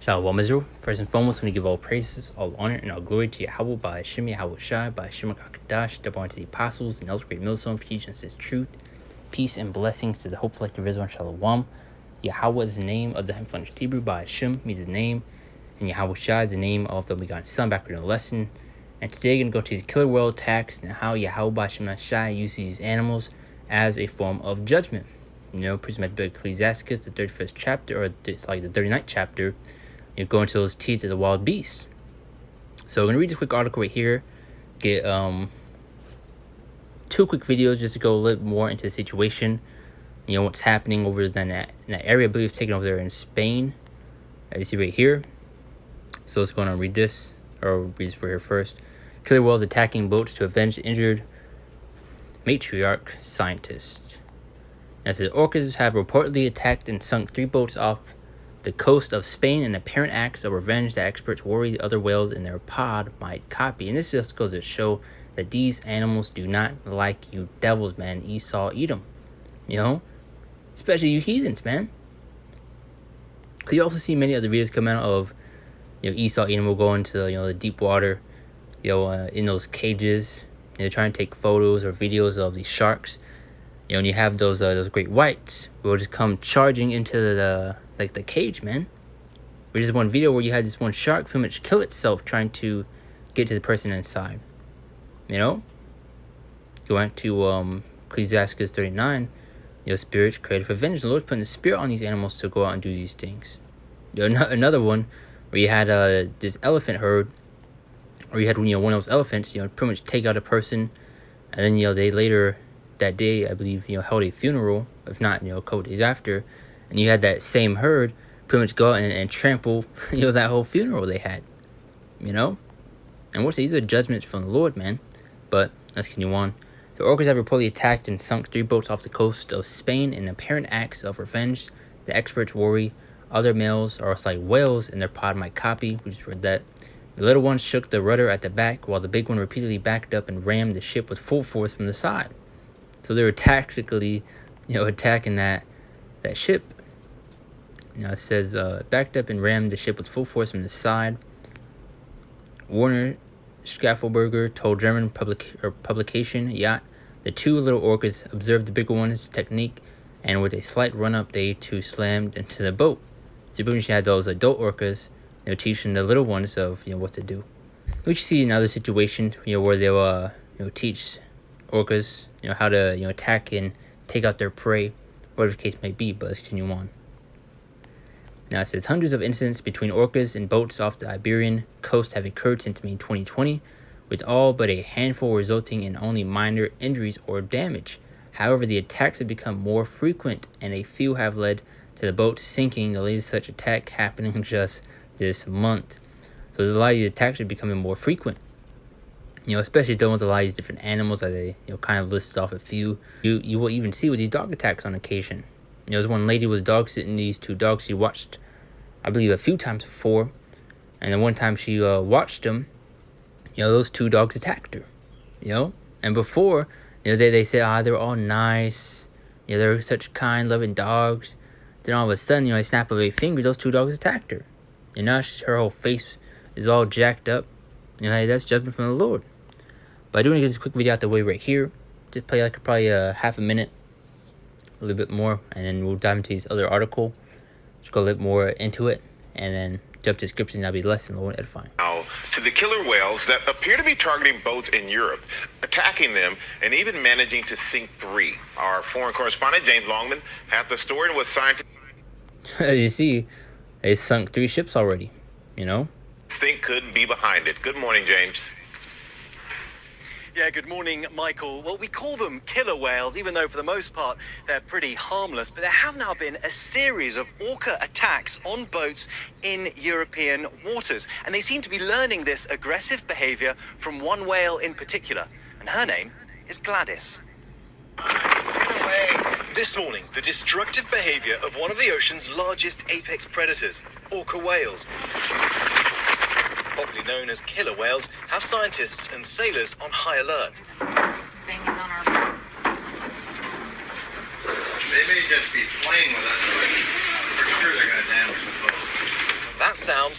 Shalom Israel. First and foremost, we give all praises, all honor, and all glory to Yahweh by Hashem Yahweh Shai, by Hashem HaKadosh, double honor to the apostles and else great millstone for teaching us his truth. Peace and blessings to the whole collective Israel and Shalom. Yahweh is the name of the Heavenly Hebrew, by Hashem means the name, and Yahweh Shai is the name of the begotten Son, backward in the lesson. And today we're going to go to these killer whale attacks and how Yahweh by Hashem Shai uses these animals as a form of judgment. Prism at Ecclesiastes, the 31st chapter, or it's like the 39th chapter. You go into those teeth of the wild beast. So I'm going to read this quick article right here. Get two quick videos just to go a little more into the situation. What's happening over in that area. I believe taken over there in Spain. As you see right here. So let's go on and read this. Or read this right here first. Killer whales attacking boats to avenge injured matriarch scientist. As the orcas have reportedly attacked and sunk 3 boats off the coast of Spain in apparent acts of revenge that experts worry other whales in their pod might copy. And this just goes to show that these animals do not like you devils, man. Esau, eat them. Especially you heathens, man. Because you also see many other videos come out of, Esau eating will go into, the deep water, in those cages. Trying to take photos or videos of these sharks. And you have those great whites who will just come charging into the cage, man. Which is one video where you had this one shark pretty much kill itself trying to get to the person inside. Go back to Ecclesiastes 39. Spirits created for vengeance. The Lord's putting the spirit on these animals to go out and do these things. Another one where you had this elephant herd, or you had one of those elephants, pretty much take out a person, and then they later that day, I believe, held a funeral, if not, a couple days after, and you had that same herd pretty much go out and trample, that whole funeral they had, and these are judgments from the Lord, man. But let's continue on. The orcas have reportedly attacked and sunk 3 boats off the coast of Spain in apparent acts of revenge. The experts worry other males are like whales and their pod might copy. We just read that. The little one shook the rudder at the back, while the big one repeatedly backed up and rammed the ship with full force from the side. So they were tactically, attacking that ship. It says, backed up and rammed the ship with full force from the side. Warner Schaffelberger told German publication Yacht, the 2 little orcas observed the bigger one's technique, and with a slight run-up, they too slammed into the boat. So pretty much had those adult orcas, teaching the little ones of, what to do. We see in other situations, where they'll, teach orcas, how to, attack and take out their prey, whatever the case may be. But let's continue on. Now it says hundreds of incidents between orcas and boats off the Iberian coast have occurred since May 2020, with all but a handful resulting in only minor injuries or damage. However, the attacks have become more frequent, and a few have led to the boats sinking, the latest such attack happening just this month. So a lot of these attacks are becoming more frequent. Especially dealing with a lot of these different animals that they, kind of listed off a few. You will even see with these dog attacks on occasion. There's one lady with dog sitting these 2 dogs she watched, I believe, a few times before. And then one time she watched them, those 2 dogs attacked her. And before, they said, they're all nice. They're such kind, loving dogs. Then all of a sudden, a snap of a finger, those 2 dogs attacked her. And now her whole face is all jacked up. That's judgment from the Lord. But I do want to get this quick video out the way right here. Just play probably half a minute, a little bit more, and then we'll dive into this other article. Just go a little more into it, and then jump to scriptures, and that'll be less than Lord edifying. Now, to the killer whales that appear to be targeting boats in Europe, attacking them, and even managing to sink 3. Our foreign correspondent, James Longman, had the story and what scientists... As you see, they sunk 3 ships already, think could be behind it. Good morning, James. Yeah, good morning, Michael. Well, we call them killer whales, even though for the most part they're pretty harmless. But there have now been a series of orca attacks on boats in European waters. And they seem to be learning this aggressive behavior from one whale in particular. And her name is Gladys. This morning, the destructive behavior of one of the ocean's largest apex predators, orca whales, popularly known as killer whales, have scientists and sailors on high alert. Banging on our... They may just be playing with us, but for sure they're going to damage the boat. that sound,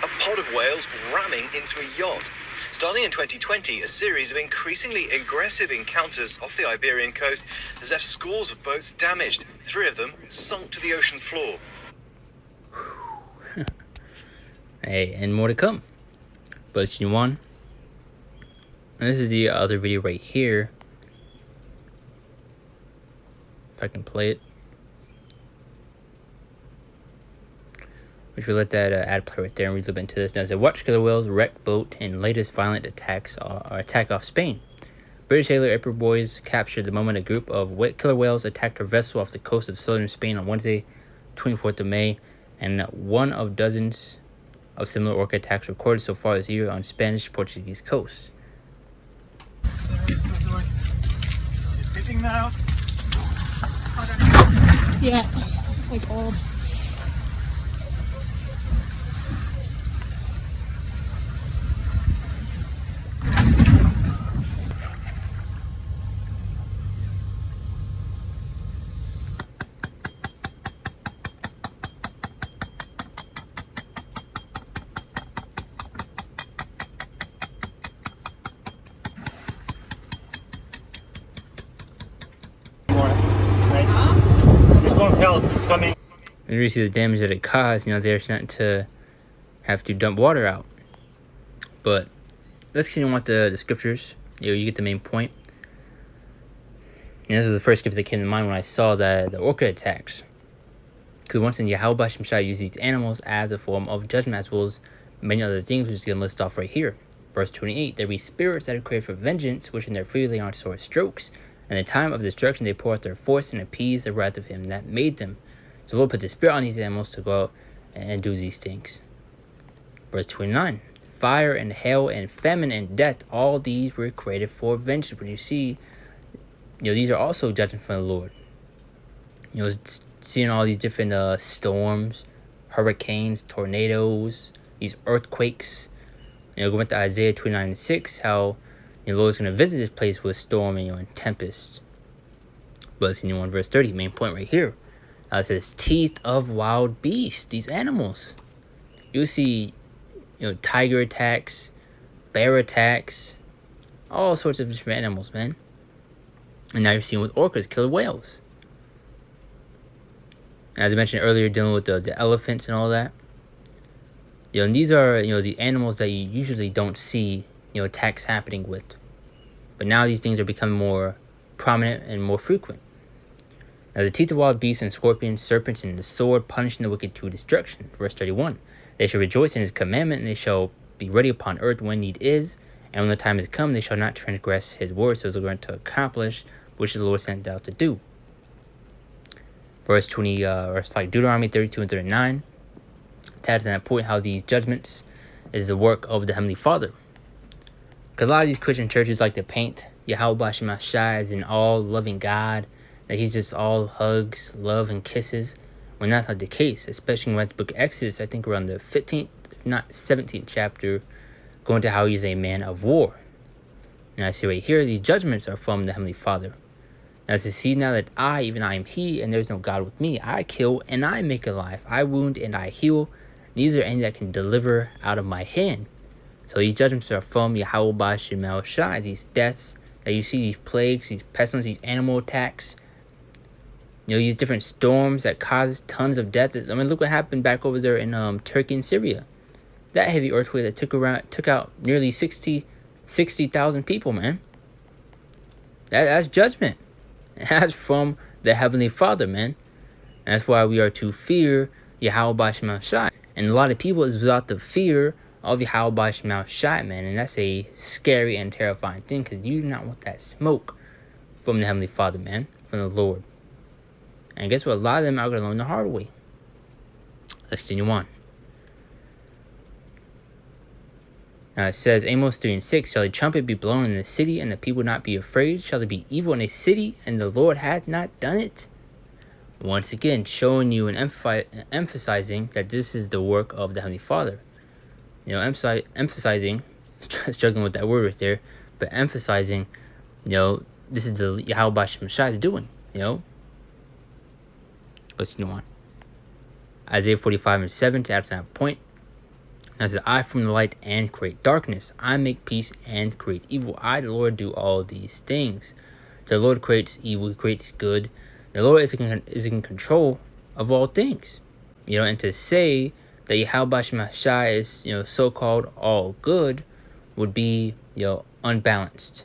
a pod of whales ramming into a yacht. Starting in 2020, a series of increasingly aggressive encounters off the Iberian coast has left scores of boats damaged. 3 of them sunk to the ocean floor. Hey, and more to come. But you want? And this is the other video right here. If I can play it. Which will let that ad play right there and read a little bit into this. Now, it says, watch killer whales wreck boat in latest violent attack off Spain. British sailor Edward Boys captured the moment a group of wet killer whales attacked a vessel off the coast of southern Spain on Wednesday, 24th of May, and one of dozens of similar orca attacks recorded so far this year on Spanish-Portuguese coasts. It's hitting now. Yeah, like all. This won't help. It's coming. And you see the damage that it caused. They're starting to have to dump water out. But let's continue on with the scriptures. You get the main point. And this was the first scripture that came to mind when I saw the orca attacks. Because once again, Yahweh Bashem Shai used these animals as a form of judgment, as well as many other things, which is going to list off right here. Verse 28, there be spirits that are created for vengeance, which in their fury lay on sword strokes. And in the time of destruction they pour out their force and appease the wrath of him that made them. So the Lord put the spirit on these animals to go out and do these things. Verse 29, fire and hail and famine and death, all these were created for vengeance. But you see, these are also judgment from the Lord. Seeing all these different storms, hurricanes, tornadoes, these earthquakes. Going to Isaiah 29:6, how the Lord is going to visit this place with storm and tempest. But let's see, verse 30, main point right here. It says, teeth of wild beasts, these animals. You see, tiger attacks, bear attacks, all sorts of different animals, man. And now you're seeing with orcas, killer whales. And as I mentioned earlier, dealing with the elephants and all that. And these are, the animals that you usually don't see, attacks happening with. But now these things are becoming more prominent and more frequent. Now the teeth of wild beasts and scorpions, serpents, and the sword punishing the wicked to destruction. Verse 31. They shall rejoice in his commandment, and they shall be ready upon earth when need is. And when the time is come, they shall not transgress his word, so they're going to accomplish which the Lord sent out to do. Verse 20, or it's like Deuteronomy 32 and 39. Tags on that point how these judgments is the work of the Heavenly Father. Because a lot of these Christian churches like to paint Yahweh Bashem Shai as an all-loving God, that he's just all hugs, love, and kisses, when that's not the case. Especially when we read the book of Exodus, I think around the 15th, if not 17th chapter, going to how he's a man of war. And I see right here, these judgments are from the Heavenly Father. Now to see now that I, even I am he, and there's no God with me. I kill and I make alive. I wound and I heal. Neither any that can deliver out of my hand. So these judgments are from Yahweh Bashem Shai. These deaths that you see, these plagues, these pestilence, these animal attacks. These different storms that cause tons of death. I mean, look what happened back over there in Turkey and Syria. That heavy earthquake that took out nearly 60,000 people, man. That's judgment. That's from the Heavenly Father, man. And that's why we are to fear Yahweh Bashem Shai. And a lot of people is without the fear of Yahweh Bashem Shai, man. And that's a scary and terrifying thing, because you do not want that smoke from the Heavenly Father, man. From the Lord. And guess what? A lot of them are going to learn the hard way. Let's continue on. Now it says, Amos 3:6, shall a trumpet be blown in the city, and the people not be afraid? Shall there be evil in a city, and the Lord hath not done it? Once again, showing you and emphasizing that this is the work of the Heavenly Father. Emphasizing, struggling with that word right there, but emphasizing, this is the Yahweh Bashem Shai is doing, Let's continue on. Isaiah 45:7 to add to that point. As I from the light and create darkness, I make peace and create evil. I, the Lord, do all these things. The Lord creates evil, He creates good. The Lord is in control of all things. And to say that Yahweh Shemashai is, so-called all good would be, unbalanced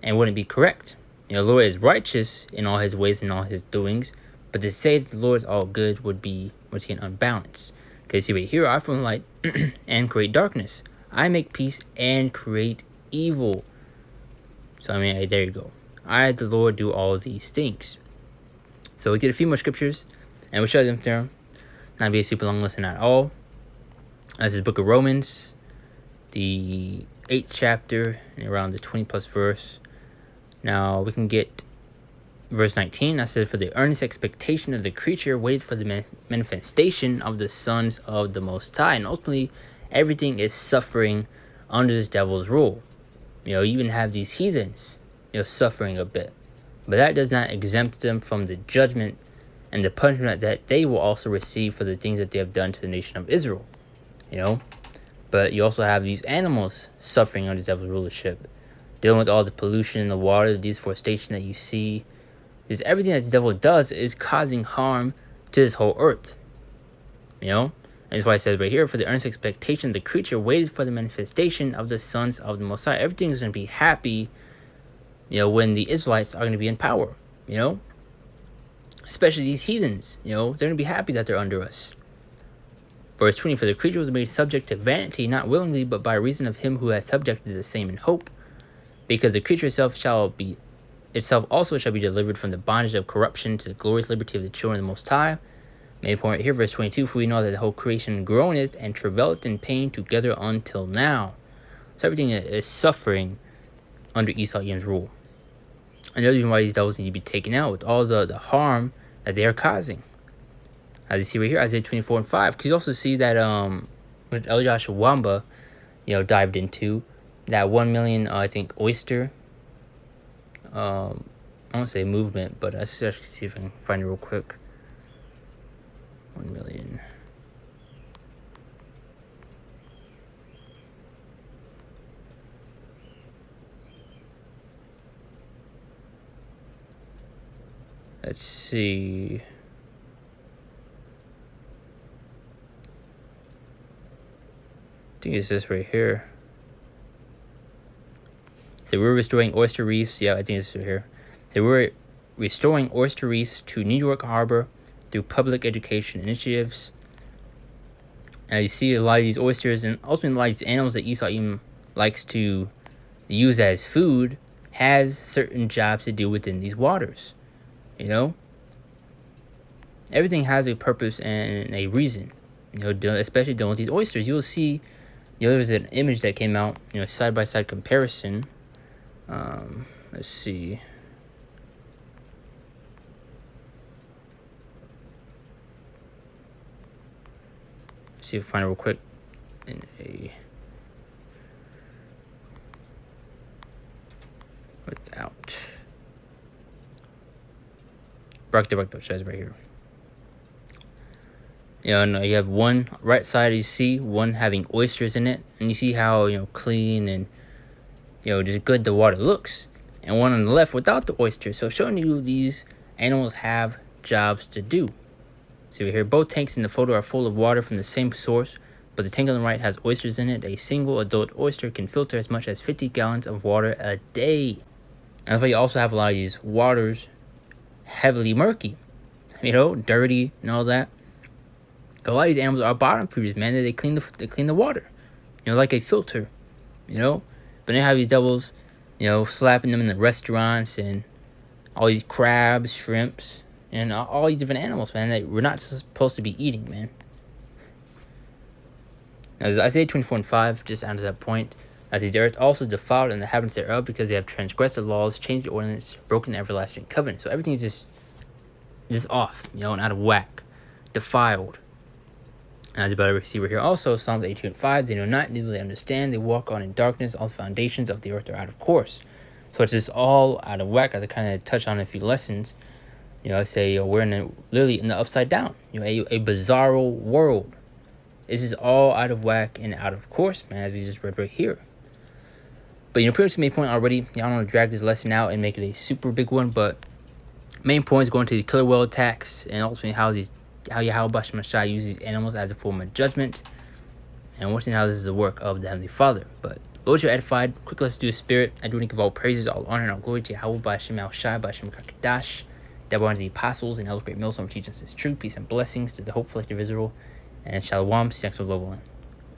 and wouldn't be correct. The Lord is righteous in all His ways and all His doings, but to say that the Lord is all good would be, once again, unbalanced. Okay, see right here, I from the light and create darkness. I make peace and create evil. So, there you go. I, the Lord, do all these things. So we get a few more scriptures, and we'll show them there. Not be a super long lesson at all. This is the book of Romans, the 8th chapter, and around the 20 plus verse. Now we can get verse 19. I said, for the earnest expectation of the creature waited for the manifestation of the sons of the Most High. And ultimately, everything is suffering under this devil's rule. You even have these heathens, suffering a bit. But that does not exempt them from the judgment and the punishment that they will also receive for the things that they have done to the nation of Israel. But you also have these animals suffering under the devil's rulership, dealing with all the pollution in the water, the deforestation that you see. Because everything that the devil does is causing harm to this whole earth. And that's why it says right here, for the earnest expectation of the creature waited for the manifestation of the sons of the Most High. Everything is going to be happy, when the Israelites are going to be in power, Especially these heathens, they're going to be happy that they're under us. Verse 20, for the creature was made subject to vanity, not willingly, but by reason of him who has subjected the same in hope. Because the creature itself also shall be delivered from the bondage of corruption to the glorious liberty of the children of the Most High. Main point right here, verse 22, for we know that the whole creation groaneth and travaileth in pain together until now. So everything is suffering under Esau Edom's rule. Another reason why these devils need to be taken out with all the harm that they are causing. As you see right here, Isaiah 24:5. Because you also see that what Elijah Wamba, dived into, that 1 million, I think, oyster. I won't say movement, but let's actually see if I can find it real quick. 1 million. Let's see. I think it's this right here. So we're restoring oyster reefs. Yeah, I think it's right here. So we're restoring oyster reefs to New York Harbor through public education initiatives. And you see a lot of these oysters and ultimately a lot of these animals that Esau even likes to use as food has certain jobs to do within these waters. Everything has a purpose and a reason. Especially dealing with these oysters. You'll see, there was an image that came out, side by side comparison. Let's see. See if I find it real quick. Without. Bracto says right here. And you have one right side, you see one having oysters in it, and you see how clean and just good the water looks, and one on the left without the oysters. So showing you these animals have jobs to do. See right here, both tanks in the photo are full of water from the same source, but the tank on the right has oysters in it. A single adult oyster can filter as much as 50 gallons of water a day. And that's why you also have a lot of these waters heavily murky, dirty and all that. A lot of these animals are bottom feeders, man. They clean the water, like a filter, But they have these devils, slapping them in the restaurants and all these crabs, shrimps, and all these different animals, man, that we're not supposed to be eating, man. As Isaiah 24:5 just adds that point. As the earth also defiled and the inhabitants thereof, because they have transgressed the laws, changed the ordinance, broken the everlasting covenant. So everything's just off, and out of whack, defiled. As you better see right here also, Psalms 18:5, they know not, neither do they understand, they walk on in darkness, all the foundations of the earth are out of course. So it's just all out of whack, as I kind of touched on in a few lessons. You know, I say we're literally in the upside down. You know, a bizarro world. This is all out of whack and out of course, man, as we just read right here. But, you know, pretty much the main point already. I don't want to drag this lesson out and make it a super big one, but main point is going to the killer whale attacks and ultimately how Yahweh Bashem Shai uses these animals as a form of judgment. And once again, how this is the work of the Heavenly Father. But Lord, you're edified. Quick, let's do a spirit. I do want to give all praises, all honor, and all glory to Yahweh Bashem Shai, Bashem Kakadash. That warns the apostles and elders, great millstone for teaching us this truth. Peace and blessings to the hopeful, collective Israel. And Shalom, see you next level.